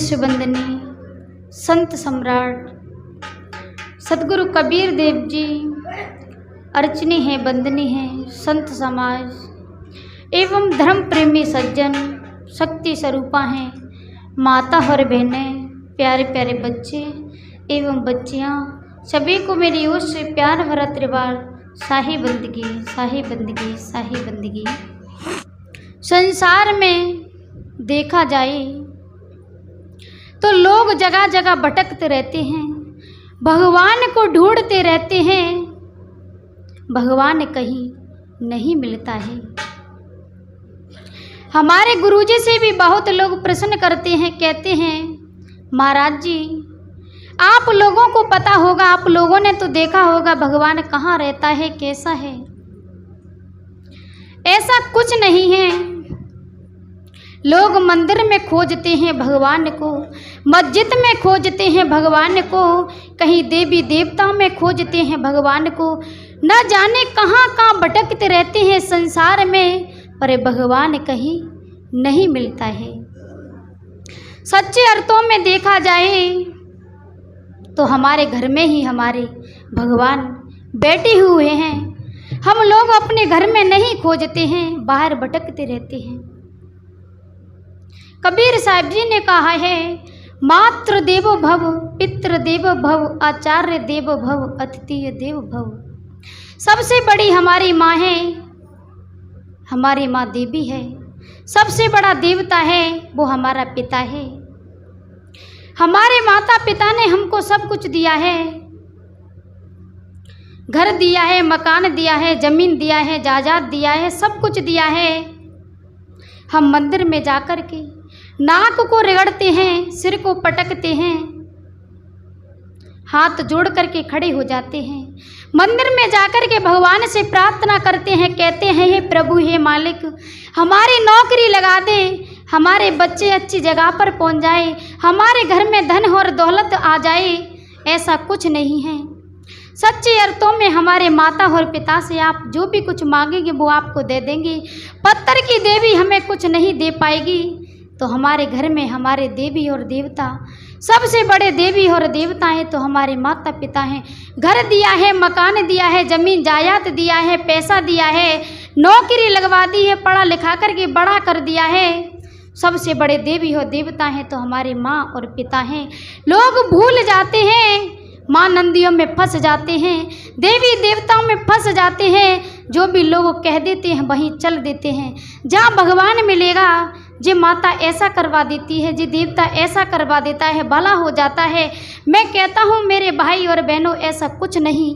विश्व वंदनीय संत सम्राट सदगुरु कबीर देव जी अर्चनीय हैं, वंदनीय हैं संत समाज एवं धर्म प्रेमी सज्जन, शक्ति स्वरूपा हैं माता और बहनें, प्यारे प्यारे बच्चे एवं बच्चियाँ, सभी को मेरी ओर से प्यार भरा त्रिवार शाही बंदगी, शाही बंदगी, शाही बंदगी। संसार में देखा जाए तो लोग जगह जगह भटकते रहते हैं, भगवान को ढूंढते रहते हैं, भगवान कहीं नहीं मिलता है। हमारे गुरुजी से भी बहुत लोग प्रश्न करते हैं, कहते हैं महाराज जी आप लोगों को पता होगा, आप लोगों ने तो देखा होगा भगवान कहाँ रहता है, कैसा है। ऐसा कुछ नहीं है। लोग मंदिर में खोजते हैं भगवान को, मस्जिद में खोजते हैं भगवान को, कहीं देवी देवताओं में खोजते हैं भगवान को, न जाने कहाँ कहाँ भटकते रहते हैं संसार में, पर भगवान कहीं नहीं मिलता है। सच्चे अर्थों में देखा जाए तो हमारे घर में ही हमारे भगवान बैठे हुए हैं। हम लोग अपने घर में नहीं खोजते हैं, बाहर भटकते रहते हैं। कबीर साहब जी ने कहा है मातृ देवो भव, पितृ देवो भव, आचार्य देवो भव, अतिथि देवो भव। सबसे बड़ी हमारी माँ है, हमारी माँ देवी है। सबसे बड़ा देवता है वो हमारा पिता है। हमारे माता पिता ने हमको सब कुछ दिया है, घर दिया है, मकान दिया है, जमीन दिया है, जायदाद दिया है, सब कुछ दिया है। हम मंदिर में जाकर के नाक को रगड़ते हैं, सिर को पटकते हैं, हाथ जोड़ करके खड़े हो जाते हैं। मंदिर में जाकर के भगवान से प्रार्थना करते हैं, कहते हैं हे प्रभु, हे मालिक, हमारी नौकरी लगा दे, हमारे बच्चे अच्छी जगह पर पहुंच जाए, हमारे घर में धन और दौलत आ जाए। ऐसा कुछ नहीं है। सच्चे अर्थों में हमारे माता और पिता से आप जो भी कुछ मांगेंगे वो आपको दे देंगे। पत्थर की देवी हमें कुछ नहीं दे पाएगी। तो हमारे घर में हमारे देवी और देवता, सबसे बड़े देवी और देवता हैं तो हमारे माता पिता हैं। घर दिया है, मकान दिया है, जमीन जायदाद दिया है, पैसा दिया है, नौकरी लगवा दी है, पढ़ा लिखा करके बड़ा कर दिया है। सबसे बड़े देवी और देवता हैं तो हमारे माँ और पिता हैं। लोग भूल जाते हैं, माँ नंदियों में फंस जाते हैं, देवी देवताओं में फंस जाते हैं। जो भी लोग कह देते हैं वहीं चल देते हैं। जहाँ भगवान मिलेगा, जी माता ऐसा करवा देती है, जी देवता ऐसा करवा देता है, भला हो जाता है। मैं कहता हूँ मेरे भाई और बहनों, ऐसा कुछ नहीं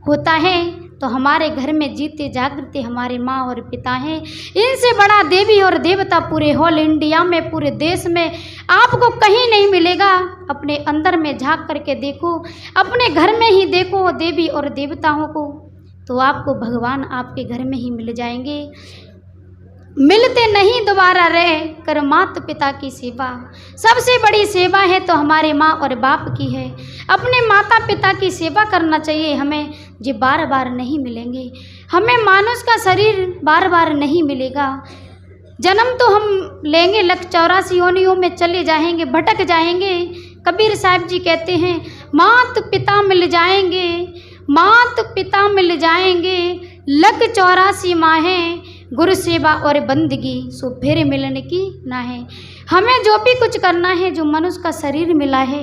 होता है। तो हमारे घर में जीते जागते हमारे माँ और पिता हैं। इनसे बड़ा देवी और देवता पूरे होल इंडिया में, पूरे देश में आपको कहीं नहीं मिलेगा। अपने अंदर में झांक करके देखो, अपने घर में ही देखो देवी और देवताओं को, तो आपको भगवान आपके घर में ही मिल जाएंगे। मिलते नहीं दोबारा रह कर माता पिता की सेवा। सबसे बड़ी सेवा है तो हमारे माँ और बाप की है। अपने माता पिता की सेवा करना चाहिए हमें, जो बार बार नहीं मिलेंगे। हमें मानुष का शरीर बार बार नहीं मिलेगा। जन्म तो हम लेंगे, 184 योनियों में चले जाएंगे, भटक जाएंगे। कबीर साहब जी कहते हैं मात पिता मिल जाएंगे, मात पिता मिल जाएंगे, 184 माहें गुरु सेवा और बंदगी, सो फिर मिलने की ना है। हमें जो भी कुछ करना है, जो मनुष्य का शरीर मिला है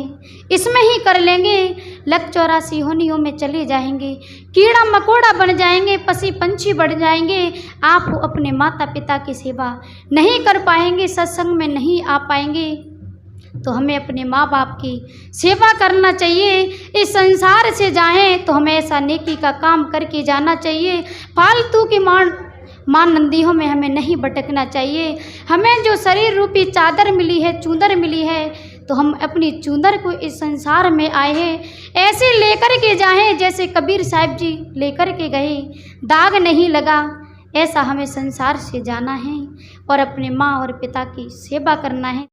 इसमें ही कर लेंगे। 184 योनियों में चले जाएंगे, कीड़ा मकोड़ा बन जाएंगे, पक्षी पंछी बढ़ जाएंगे। आप अपने माता पिता की सेवा नहीं कर पाएंगे, सत्संग में नहीं आ पाएंगे। तो हमें अपने माँ बाप की सेवा करना चाहिए। इस संसार से जाएं तो हमें ऐसा नेकी का काम करके जाना चाहिए। फालतू की माँ नंदियों में हमें नहीं भटकना चाहिए। हमें जो शरीर रूपी चादर मिली है, चूंदर मिली है, तो हम अपनी चूंदर को इस संसार में आए हैं ऐसे लेकर के जाएं जैसे कबीर साहब जी लेकर के गए, दाग नहीं लगा। ऐसा हमें संसार से जाना है और अपने माँ और पिता की सेवा करना है।